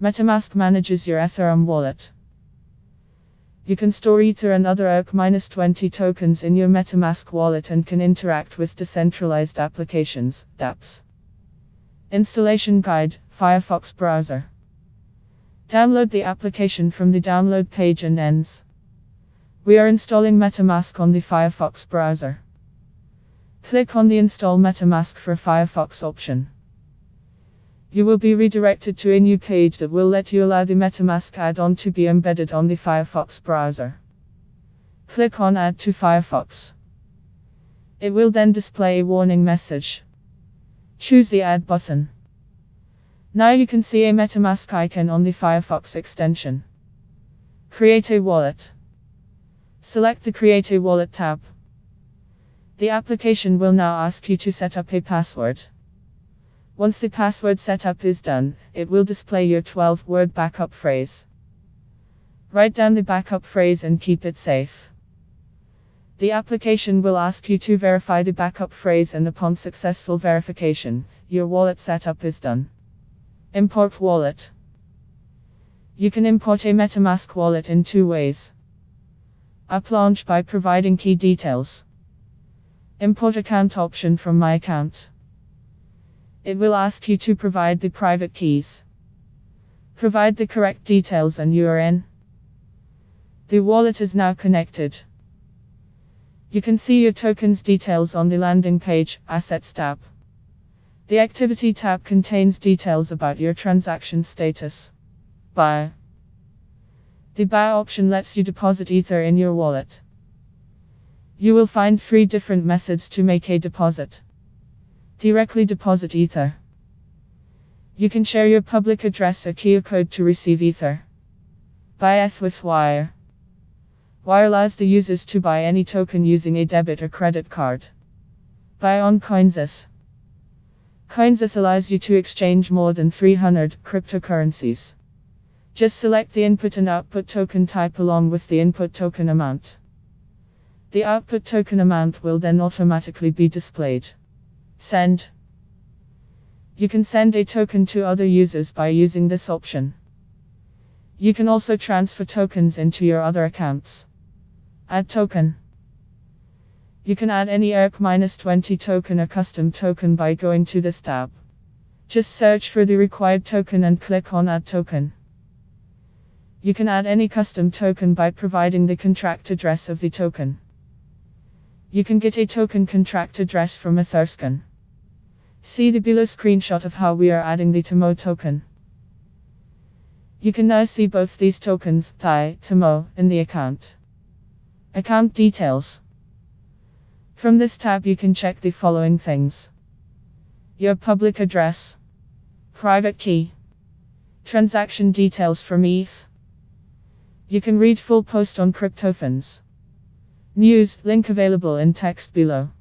MetaMask manages your Ethereum wallet. You can store Ether and other ERC-20 tokens in your MetaMask wallet and can interact with decentralized applications, dApps. Installation Guide, Firefox Browser. Download the application from the download page and ends. We are installing MetaMask on the Firefox browser. Click on the Install MetaMask for Firefox option. You will be redirected to a new page that will let you allow the MetaMask add-on to be embedded on the Firefox browser. Click on Add to Firefox. It will then display a warning message. Choose the Add button. Now you can see a MetaMask icon on the Firefox extension. Create a wallet. Select the Create a Wallet tab. The application will now ask you to set up a password. Once the password setup is done, it will display your 12-word backup phrase. Write down the backup phrase and keep it safe. The application will ask you to verify the backup phrase, and upon successful verification, your wallet setup is done. Import wallet. You can import a MetaMask wallet in two ways. App launch by providing key details. Import account option from My Account. It will ask you to provide the private keys. Provide the correct details and you are in. The wallet is now connected. You can see your tokens details on the landing page, Assets tab. The Activity tab contains details about your transaction status. Buy. The Buy option lets you deposit Ether in your wallet. You will find 3 different methods to make a deposit. Directly deposit Ether. You can share your public address or QR code to receive Ether. Buy ETH with Wire. Wire allows the users to buy any token using a debit or credit card. Buy on CoinsETH. CoinsETH allows you to exchange more than 300 cryptocurrencies. Just select the input and output token type along with the input token amount. The output token amount will then automatically be displayed. Send. You can send a token to other users by using this option. You can also transfer tokens into your other accounts. Add token. You can add any ERC-20 token or custom token by going to this tab. Just search for the required token and click on Add Token. You can add any custom token by providing the contract address of the token. You can get a token contract address from Etherscan. See the below screenshot of how we are adding the TMO token. You can now see both these tokens, THI, TMO, in the account. Account details. From this tab you can check the following things. Your public address. Private key. Transaction details from ETH. You can read full post on CryptoFans. News, link available in text below.